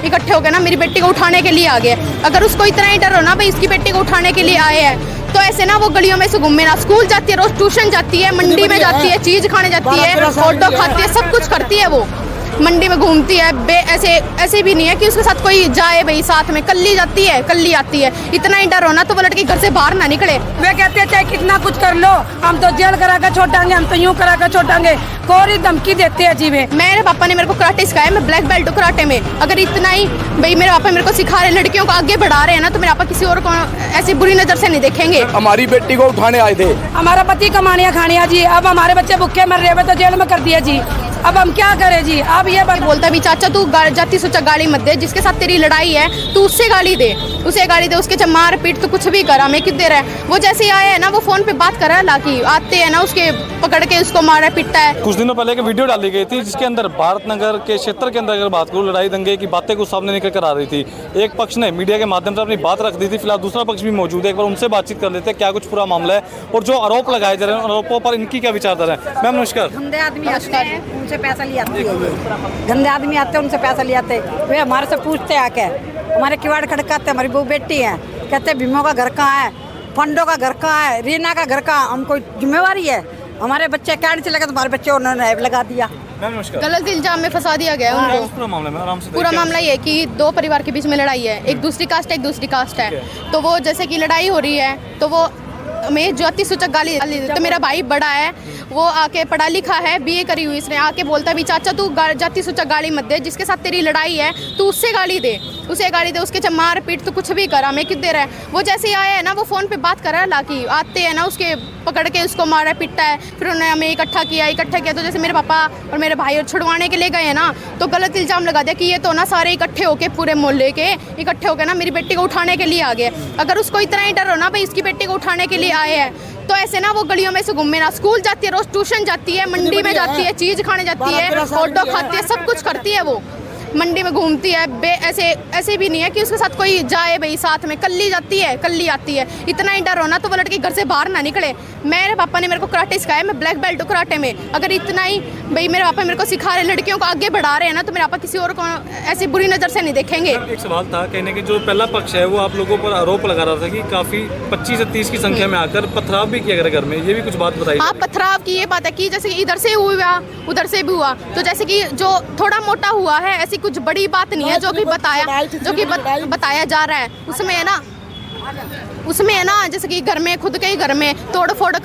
इकट्ठे होकर ना मेरी बेटी को उठाने के लिए आ गए। अगर उसको इतना ही डर हो ना भाई इसकी बेटी को उठाने के लिए आए हैं, तो ऐसे ना वो गलियों में से घूमे ना, स्कूल जाती है, रोज ट्यूशन जाती है, मंडी में जाती है, चीज खाने जाती है, ऑटो खाती है, सब कुछ करती है वो, मंडी में घूमती है। ऐसे भी नहीं है कि उसके साथ कोई जाए भाई साथ में, कल्ली जाती है, कल्ली आती है। इतना ही डर हो ना तो वो लड़की घर से बाहर ना निकले। वे कहते हैं चाहे कितना कुछ कर लो, हम तो जेल करा कर छोड़ांगे, हम तो यूं करा कर छोड़ांगे, कोई धमकी देते हैं जी। मेरे पापा ने मेरे को कराटे सिखाया, मैं ब्लैक बेल्ट हूँ कराटे में। अगर इतना ही भाई मेरे पापा मेरे को सिखा रहे, लड़कियों को आगे बढ़ा रहे हैं ना, तो मेरे पापा किसी और को ऐसी बुरी नजर से नहीं देखेंगे। हमारी बेटी को उठाने आए थे, हमारा पति कमानिया खानिया जी, अब हमारे बच्चे भूखे मर रहे हैं तो जेल में कर दिया जी। अब हम क्या करें जी। अब ये बात बोलता भी चाचा तू जाती सोचा गाली मत दे, जिसके साथ तेरी लड़ाई है तू उससे गाली दे, उसे गाली दे, उसके जब मार पीट तो कुछ भी कर, हमें कितने रहे। वो जैसे ही आया है ना वो फोन पे बात कर रहा है, लाकी आते हैं ना उसके पकड़ के उसको मारा पीटता है। कुछ दिनों पहले एक वीडियो डाली गई थी जिसके अंदर भारत नगर के क्षेत्र के अंदर अगर बात करूँ, लड़ाई दंगे की बातें कुछ सामने निकल कर आ रही थी। एक पक्ष ने मीडिया के माध्यम से अपनी बात रख दी थी, फिलहाल दूसरा पक्ष भी मौजूद है, एक बार उनसे बातचीत कर लेते हैं क्या कुछ पूरा मामला है और जो आरोप लगाए जा रहे हैं आरोपों पर इनकी क्या विचारधारा है। मैम नमस्कार। गंदे आदमी आते हैं उनसे पैसा ले आते हैं, गंदे आदमी आते हैं उनसे पैसा ले आते हैं। वे हमारे से पूछते आके, हमारे किवाड़ खड़काते, हमारी बहू बेटी है, कहते भीमो का घर कहाँ है, फंडो का घर कहाँ है, रीना का घर कहाँ, हमको जिम्मेवारी है। हमारे बच्चे कैड से लगे तो हमारे बच्चे उन्होंने लगा दिया। गलत इल्जाम में फंसा दिया गया उनको। पूरा मामला में आराम से पूरा मामला ये है कि दो परिवार के बीच में लड़ाई है, एक दूसरी कास्ट है, एक दूसरी कास्ट है। तो वो जैसे कि लड़ाई हो रही है तो वो हमें जाति सूचक गाली, तो मेरा भाई बड़ा है, वो आके पढ़ा लिखा है, बीए करी हुई, इसने आके बोलता भी चाचा तू जाति सूचक गाली मत दे, जिसके साथ तेरी लड़ाई है तू उससे गाली दे, उसे गाली दे, उसके जब मार पीट तो कुछ भी कर, हमें क्यों दे रहा है। वो जैसे ही आया है ना वो फोन पे बात कर रहा है, लाकी आते हैं ना उसके पकड़ के उसको मारा पीटता है। फिर उन्होंने हमें इकट्ठा किया तो जैसे मेरे पापा और मेरे भाई और छुड़वाने के लिए गए हैं ना, तो गलत इल्जाम लगा दिया कि ये तो ना सारे इकट्ठे होके, पूरे मोहल्ले के इकट्ठे होकर ना मेरी बेटी को उठाने के लिए आ गए। अगर उसको इतना ही डर हो ना भाई इसकी बेटी को उठाने के लिए आए हैं, तो ऐसे ना वो गलियों में से घूमे ना, स्कूल जाती है, रोज ट्यूशन जाती है, मंडी में जाती है, चीज खाने जाती है, ऑटो खाती है, सब कुछ करती है वो, मंडी में घूमती है। ऐसे भी नहीं है कि उसके साथ कोई जाए भाई साथ में, कल्ली जाती है, कल्ली आती है। इतना ही डर हो ना तो वो लड़की घर से बाहर ना निकले। मेरे पापा ने मेरे को कराटे सिखाया, मैं ब्लैक बेल्ट हूँ कराटे में। अगर इतना ही भाई मेरे पापा मेरे को सिखा रहे, लड़कियों को आगे बढ़ा रहे हैं ना, तो मेरे पापा किसी और को ऐसी बुरी नज़र से नहीं देखेंगे। एक सवाल था, कहने के जो पहला पक्ष है वो आप लोगों पर आरोप लगा रहा था कि काफी 25 से 30 की संख्या में आकर पथराव भी किया गया घर में, ये भी कुछ बात बताइए। हाँ, पथराव की ये बात है कि जैसे इधर से हुआ उधर से भी हुआ, तो जैसे कि जो थोड़ा मोटा हुआ है, ऐसी कुछ बड़ी बात नहीं है जो कि बताया जा रहा है। उसमें है ना जैसे कि घर में, खुद के ही घर में तोड़ फोड़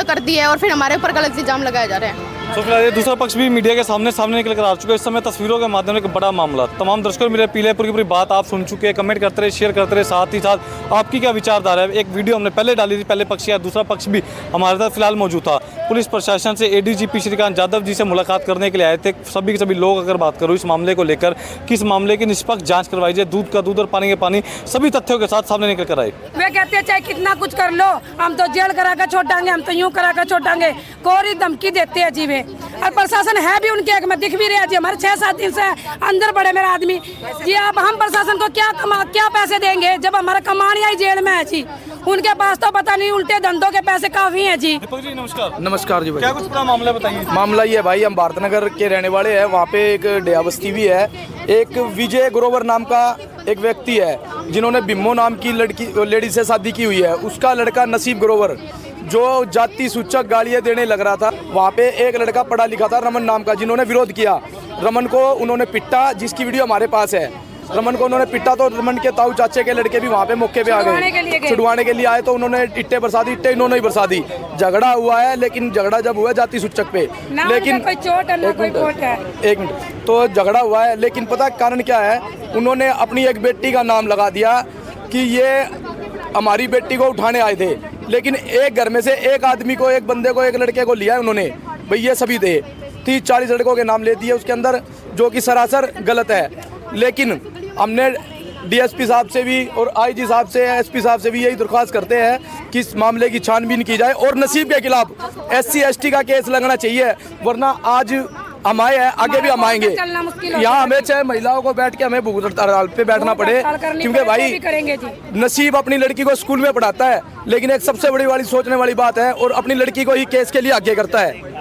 कर दी है और फिर हमारे ऊपर गलत इल्जाम लगाया जा रहा है। तो फिलहाल ये दूसरा पक्ष भी मीडिया के सामने निकल कर आ चुका है। इस समय तस्वीरों के माध्यम से एक बड़ा मामला, तमाम दर्शकों मेरे पीले पूरी बात आप सुन चुके हैं, कमेंट करते रहे, शेयर करते रहे, साथ ही साथ आपकी क्या विचारधारा है। एक वीडियो हमने पहले डाली थी, पहले पक्ष या दूसरा पक्ष भी हमारे साथ फिलहाल मौजूद था। पुलिस प्रशासन से एडीजीपी श्रीकांत यादव जी से मुलाकात करने के लिए आए थे सभी के सभी लोग। अगर बात करूँ इस मामले को लेकर कि इस मामले की निष्पक्ष जाँच करवाई जाए, दूध का दूध और पानी का पानी, सभी तथ्यों के साथ सामने निकल कर आए। वे कहते हैं चाहे कितना कुछ कर लो, हम तो जेल करा कर छोड़ांगे, हम तो यूं करा कर छोड़ांगे, कोई धमकी देते हैं जी। वे और प्रशासन है भी उनके में दिख भी रहा जी। हमारे 6-7 दिन से अंदर पड़े मेरा आदमी जी। अब हम प्रशासन को क्या पैसे देंगे जब हमारा कमानिया ही जेल में है जी। उनके पास तो पता नहीं, उल्टे धंधों के पैसे काफी हैं जी। दीपक जी नमस्कार। नमस्कार जी भाई। क्या कुछ पूरा मामला बताइए। मामला ये है भाई, हम भारत नगर के रहने वाले हैं, वहाँ पे एक डेया बस्ती भी है। एक विजय ग्रोवर नाम का एक व्यक्ति है जिन्होंने बिम्मो नाम की लेडी से शादी की हुई है। उसका लड़का नसीब ग्रोवर जो जाति सूचक गालियाँ देने लग रहा था, वहाँ पे एक लड़का पढ़ा लिखा था रमन नाम का, जिन्होंने विरोध किया। रमन को उन्होंने पिटा, जिसकी वीडियो हमारे पास है। रमन को उन्होंने पिटा तो रमन के ताऊ चाचे के लड़के भी वहाँ पे मौके पे आ गए, छुड़वाने के लिए आए। तो उन्होंने इट्टे बरसा दी, इट्टे इन्होंने ही बरसा दी। झगड़ा हुआ है, लेकिन झगड़ा जब हुआ जाति सूचक पे, लेकिन एक मिनट, तो झगड़ा हुआ है, लेकिन पता कारण क्या है, उन्होंने अपनी एक बेटी का नाम लगा दिया कि ये हमारी बेटी को उठाने आए थे। लेकिन एक घर में से एक आदमी को, एक बंदे को, एक लड़के को लिया उन्होंने, भाई ये सभी थे, 30-40 लड़कों के नाम ले दिए उसके अंदर, जो कि सरासर गलत है। लेकिन हमने डीएसपी साहब से भी और आईजी साहब से, एसपी साहब से भी यही दरख्वास्त करते हैं कि इस मामले की छानबीन की जाए और नसीब के खिलाफ SC/ST का केस लगना चाहिए। वरना आज हम आए हैं, आगे भी हम आएंगे। यहाँ हमें चाहे महिलाओं को बैठ के हमें भूख हड़ताल पे बैठना पड़े, क्योंकि भाई नसीब अपनी लड़की को स्कूल में पढ़ाता है, लेकिन एक सबसे बड़ी वाली सोचने वाली बात है और अपनी लड़की को ही केस के लिए आगे करता है।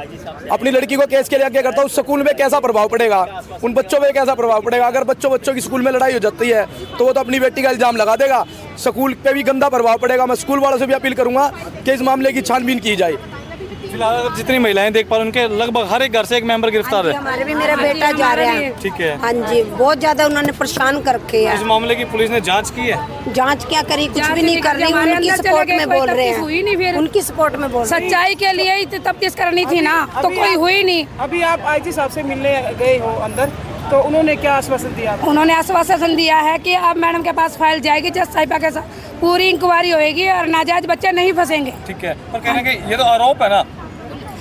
अपनी लड़की को केस के लिए आगे करता है, उस स्कूल में कैसा प्रभाव पड़ेगा, उन बच्चों पे कैसा प्रभाव पड़ेगा। अगर बच्चों की स्कूल में लड़ाई हो जाती है तो वो तो अपनी बेटी का इल्ज़ाम लगा देगा, स्कूल पे भी गंदा प्रभाव पड़ेगा। मैं स्कूल वालों से भी अपील करूंगा कि इस मामले की छानबीन की जाए। फिलहाल जितनी महिलाएं देख पा रहे हैं उनके लगभग हर एक घर से एक मेंबर गिरफ्तार है। हमारे भी मेरा बेटा जा रहा है। ठीक है। हाँ जी, बहुत ज्यादा उन्होंने परेशान कर रखे इस है। मामले की पुलिस ने जांच की है? जांच क्या करी, कुछ भी नहीं कर रही, हमारे उनकी अंदर सपोर्ट चले गए, में कोई बोल रहे तफ्तीश हुई नहीं हैं, फिर। उनकी सपोर्ट में बोल रहे हैं। सच्चाई के लिए ही तफ्तीश करनी थी ना, तो कोई हुई नहीं। अभी आप आईजी साहब से मिलने गए हो अंदर, तो उन्होंने क्या आश्वासन दिया आपको? उन्होंने आश्वासन दिया है कि अब मैडम के पास फाइल जाएगी, जज साहिबा के साथ पूरी इंक्वायरी होएगी और नाजायज बच्चे नहीं फंसेंगे। ठीक है, पर कहना कि ये तो आरोप है ना।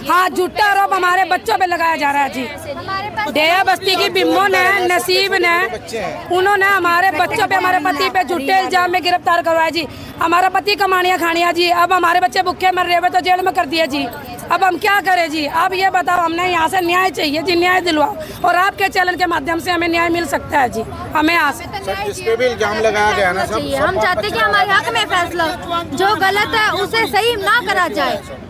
हाँ, झूठा आरोप हमारे बच्चों पे लगाया जा रहा है जी। डेया बस्ती की बिम्मो ने, नसीब ने, उन्होंने हमारे बच्चों पे, हमारे पति पे झूठे इल्जाम में गिरफ्तार करवाया जी। हमारा पति कमानियाँ खानिया जी, अब हमारे बच्चे भूखे मर रहे हुए तो जेल में कर दिया जी। अब हम क्या करें जी? आप ये बताओ, हमने यहाँ से न्याय चाहिए जी, न्याय दिलवाओ, और आपके चैनल के माध्यम से हमें न्याय मिल सकता है जी। हमें यहाँ से जिस पे भी इल्जाम लगाया गया ना, सब हम चाहते हैं कि हमारे हक में फैसला, जो गलत है उसे सही ना करा जाए।